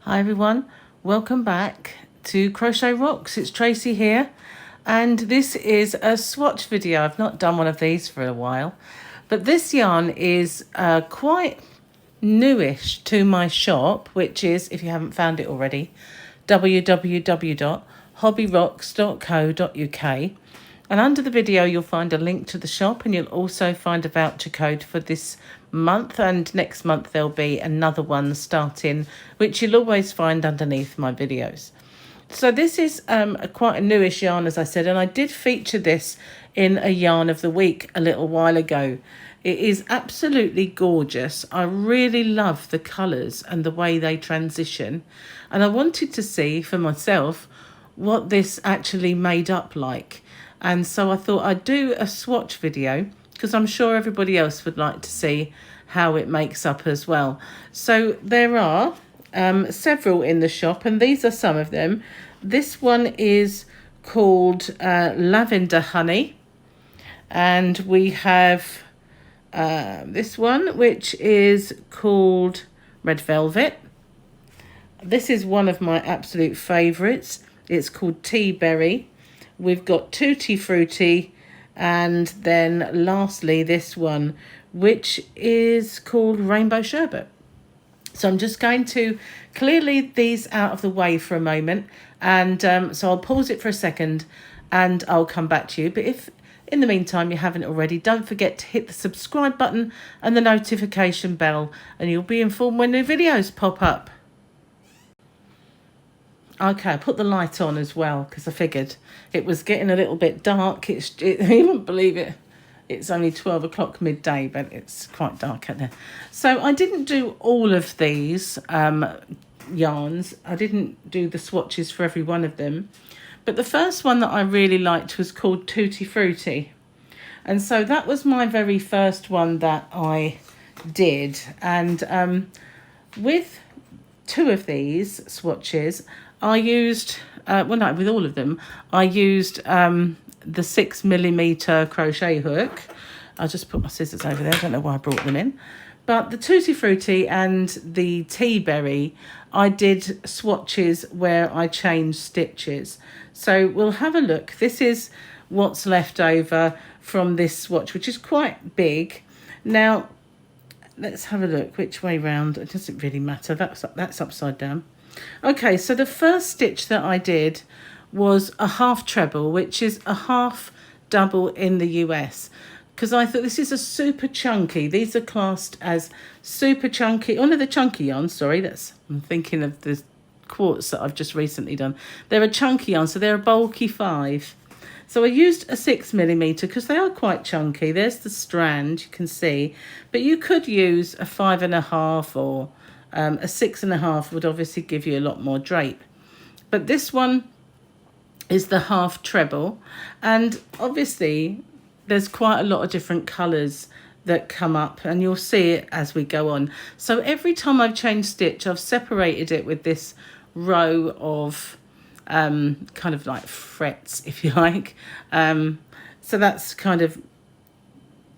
Hi everyone, welcome back to Crochet Rocks. It's Tracy here, and this is a swatch video. I've not done one of these for a while, but this yarn is quite newish to my shop, which is, if you haven't found it already, www.hobbyrocks.co.uk. And under the video you'll find a link to the shop, and you'll also find a voucher code for this month, and next month there'll be another one starting, which you'll always find underneath my videos. So this is quite a newish yarn, as I said, and I did feature this in a yarn of the week a little while ago. It is absolutely gorgeous. I really love the colours and the way they transition, and I wanted to see for myself what this actually made up like. And so I thought I'd do a swatch video, because I'm sure everybody else would like to see how it makes up as well. So there are several in the shop, and these are some of them. This one is called Lavender Honey, and we have this one which is called Red Velvet. This is one of my absolute favourites. It's called Tea Berry. We've got Tutti Frutti, and then lastly this one, which is called Rainbow Sherbet. So I'm just going to clear these out of the way for a moment, and so I'll pause it for a second and I'll come back to you. But if in the meantime you haven't already, don't forget to hit the subscribe button and the notification bell, and you'll be informed when new videos pop up. Okay, I put the light on as well because I figured it was getting a little bit dark. You wouldn't believe it. It's only 12 o'clock midday, but it's quite dark out there. So I didn't do all of these yarns. I didn't do the swatches for every one of them. But the first one that I really liked was called Tutti Frutti. And so that was my very first one that I did. And with two of these swatches, I used, with all of them, I used the 6mm crochet hook. I'll just put my scissors over there. I don't know why I brought them in. But the Tutti Frutti and the Tea Berry, I did swatches where I changed stitches. So we'll have a look. This is what's left over from this swatch, which is quite big. Now, let's have a look which way round. It doesn't really matter. That's upside down. Okay, so the first stitch that I did was a half treble, which is a half double in the US, because I thought this is a super chunky. These are classed as super chunky. Oh no, the chunky yarn, sorry, I'm thinking of the quartz that I've just recently done. They're a chunky yarn, so they're a bulky 5. So I used a 6mm because they are quite chunky. There's the strand, you can see, but you could use a 5.5 or a 6.5 would obviously give you a lot more drape. But this one is the half treble, and obviously there's quite a lot of different colours that come up, and you'll see it as we go on. So every time I've changed stitch, I've separated it with this row of kind of like frets, if you like. So that's kind of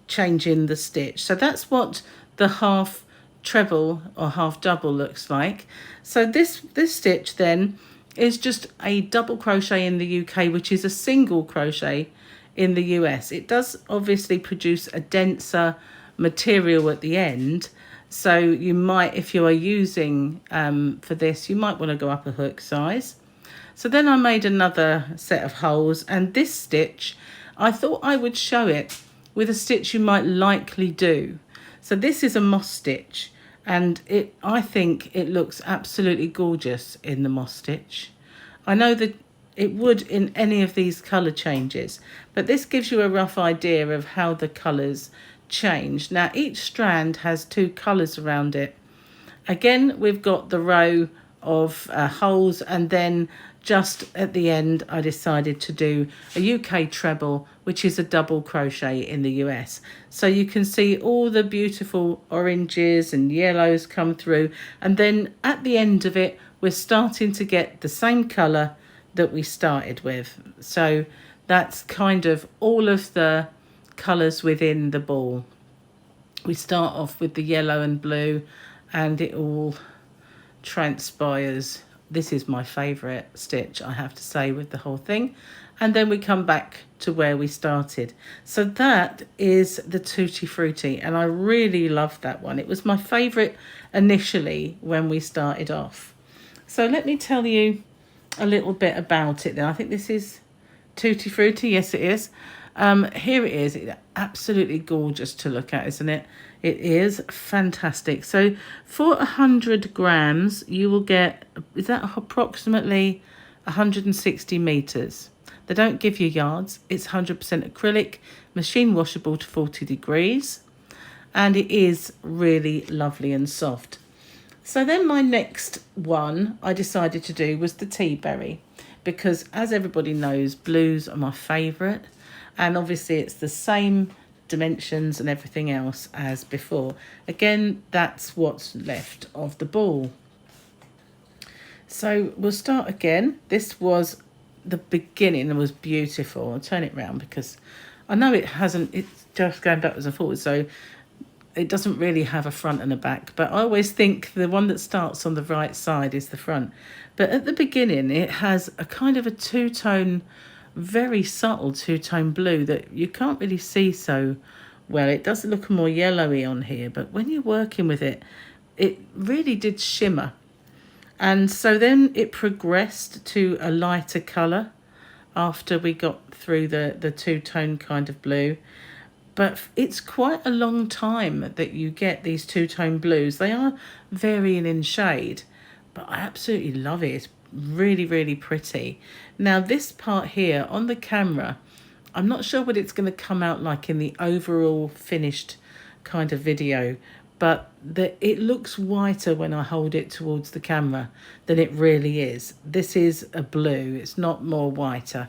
changing the stitch. So that's what the half treble or half double looks like. So this stitch then is just a double crochet in the UK, which is a single crochet in the US. It does obviously produce a denser material at the end, so you might, if you are using for this, you might want to go up a hook size. So then I made another set of holes, and this stitch I thought I would show it with a stitch you might likely do. So this is a moss stitch, and I think it looks absolutely gorgeous in the moss stitch. I know that it would in any of these colour changes, but this gives you a rough idea of how the colours change. Now each strand has 2 colours around it. Again, we've got the row of holes, and then just at the end I decided to do a UK treble, which is a double crochet in the US. So you can see all the beautiful oranges and yellows come through, and then at the end of it we're starting to get the same colour that we started with. So that's kind of all of the colours within the ball. We start off with the yellow and blue, and it all transpires. This is my favourite stitch, I have to say, with the whole thing. And then we come back to where we started. So that is the Tutti Frutti, and I really love that one. It was my favourite initially when we started off. So let me tell you a little bit about it then. I think this is Tutti Frutti. Yes, it is. Here it is. It's absolutely gorgeous to look at, isn't it? It is fantastic. So for 100 grams, you will get, is that approximately 160 meters? They don't give you yards. It's 100% acrylic, machine washable to 40 degrees. And it is really lovely and soft. So then my next one I decided to do was the tea berry, because as everybody knows, blues are my favourite, and obviously it's the same dimensions and everything else as before. Again, that's what's left of the ball. So we'll start again. This was the beginning, and was beautiful. I'll turn it round because I know it hasn't, it's just going backwards and forwards, so it doesn't really have a front and a back, but I always think the one that starts on the right side is the front. But at the beginning, it has a kind of a two-tone, very subtle two-tone blue that you can't really see so well. It does look more yellowy on here, but when you're working with it, it really did shimmer. And so then it progressed to a lighter colour after we got through the two-tone kind of blue. But it's quite a long time that you get these two-tone blues. They are varying in shade, but I absolutely love it. It's really, really pretty. Now, this part here on the camera, I'm not sure what it's going to come out like in the overall finished kind of video, but it looks whiter when I hold it towards the camera than it really is. This is a blue. It's not more whiter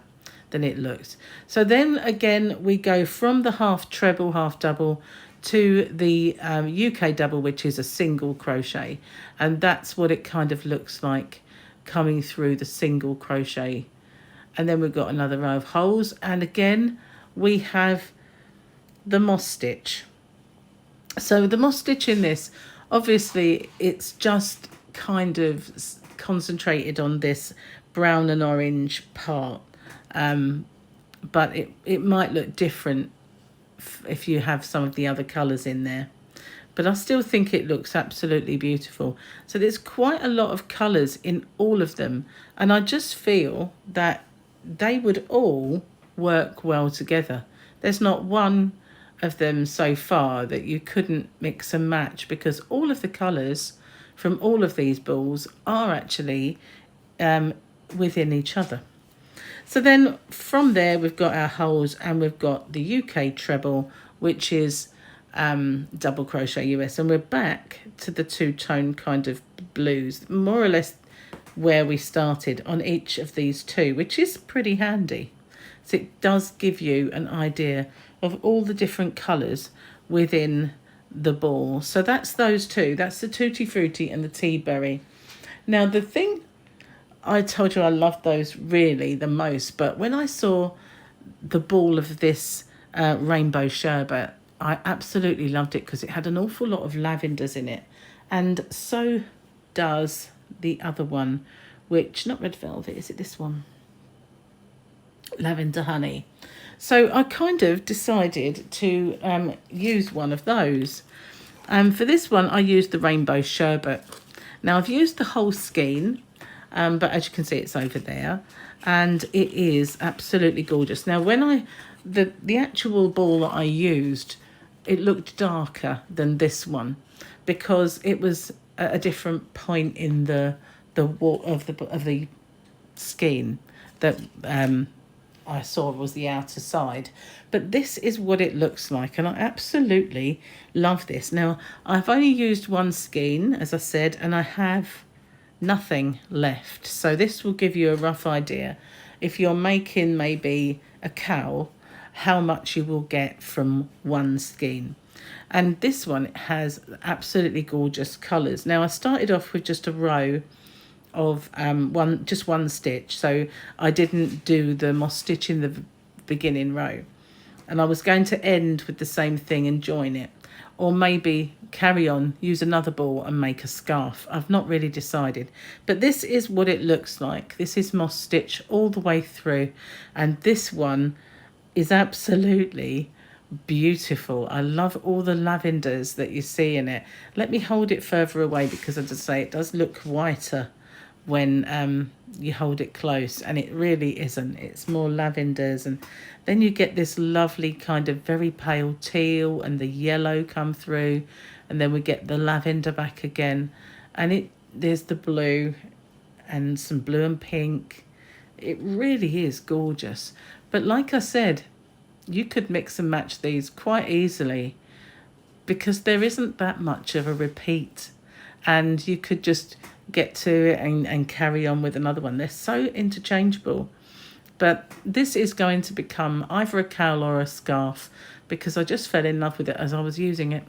than it looks. So then again, we go from the half treble, half double to the UK double, which is a single crochet. And that's what it kind of looks like coming through the single crochet. And then we've got another row of holes. And again, we have the moss stitch. So the moss stitch in this, obviously, it's just kind of concentrated on this brown and orange part. But it might look different if you have some of the other colours in there. But I still think it looks absolutely beautiful. So there's quite a lot of colours in all of them. And I just feel that they would all work well together. There's not one of them so far that you couldn't mix and match, because all of the colours from all of these balls are actually within each other. So then from there, we've got our holes, and we've got the UK treble, which is double crochet US. And we're back to the two-tone kind of blues, more or less where we started on each of these two, which is pretty handy. So it does give you an idea of all the different colours within the ball. So that's those two. That's the Tutti Frutti and the Tea Berry. Now, the thing, I told you I loved those really the most, but when I saw the ball of this rainbow sherbet, I absolutely loved it because it had an awful lot of lavenders in it, and so does the other one, which, not red velvet, is it this one? Lavender honey. So I kind of decided to use one of those. For this one, I used the rainbow sherbet. Now, I've used the whole skein, but as you can see, it's over there, and it is absolutely gorgeous. Now, when the actual ball that I used, it looked darker than this one because it was at a different point in the wall of the skein that I saw was the outer side. But this is what it looks like, and I absolutely love this. Now, I've only used one skein, as I said, and I have nothing left. So this will give you a rough idea. If you're making maybe a cowl, how much you will get from one skein. And this one has absolutely gorgeous colours. Now, I started off with just a row of one stitch, so I didn't do the moss stitch in the beginning row, and I was going to end with the same thing and join it. or maybe carry on, use another ball and make a scarf. I've not really decided, but this is what it looks like. This is moss stitch all the way through, and this one is absolutely beautiful. I love all the lavenders that you see in it. Let me hold it further away, because as I say, it does look whiter when you hold it close, and it really isn't. It's more lavenders, and then you get this lovely kind of very pale teal and the yellow come through, and then we get the lavender back again, and there's the blue and some blue and pink. It really is gorgeous. But like I said, you could mix and match these quite easily, because there isn't that much of a repeat, and you could just get to it and carry on with another one. They're so interchangeable. But this is going to become either a cowl or a scarf, because I just fell in love with it as I was using it.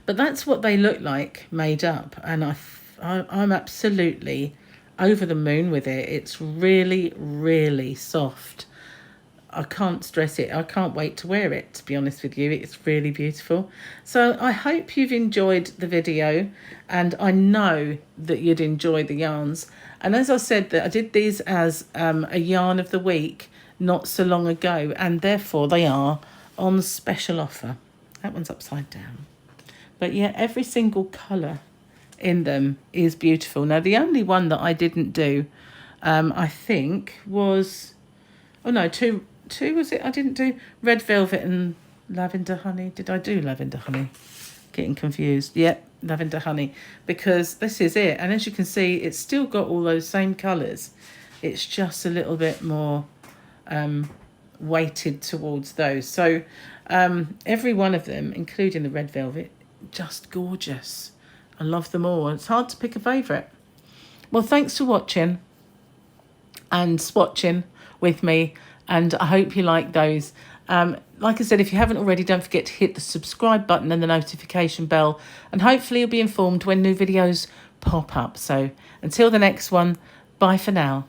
But that's what they look like made up, and I'm absolutely over the moon with it. It's really, really soft. I can't stress it. I can't wait to wear it, to be honest with you. It's really beautiful. So I hope you've enjoyed the video, and I know that you'd enjoy the yarns. And as I said, that I did these as a yarn of the week not so long ago, and therefore they are on special offer. That one's upside down. But yeah, every single colour in them is beautiful. Now, the only one that I didn't do, I think, was... Oh, no, two was it? I didn't do red velvet and lavender honey. Did I do lavender honey? Getting confused. Yep, lavender honey, because this is it. And as you can see, it's still got all those same colours. It's just a little bit more weighted towards those. So every one of them, including the red velvet, just gorgeous. I love them all. It's hard to pick a favourite. Well, thanks for watching and swatching with me, and I hope you like those. Like I said, if you haven't already, don't forget to hit the subscribe button and the notification bell, and hopefully you'll be informed when new videos pop up. So until the next one, bye for now.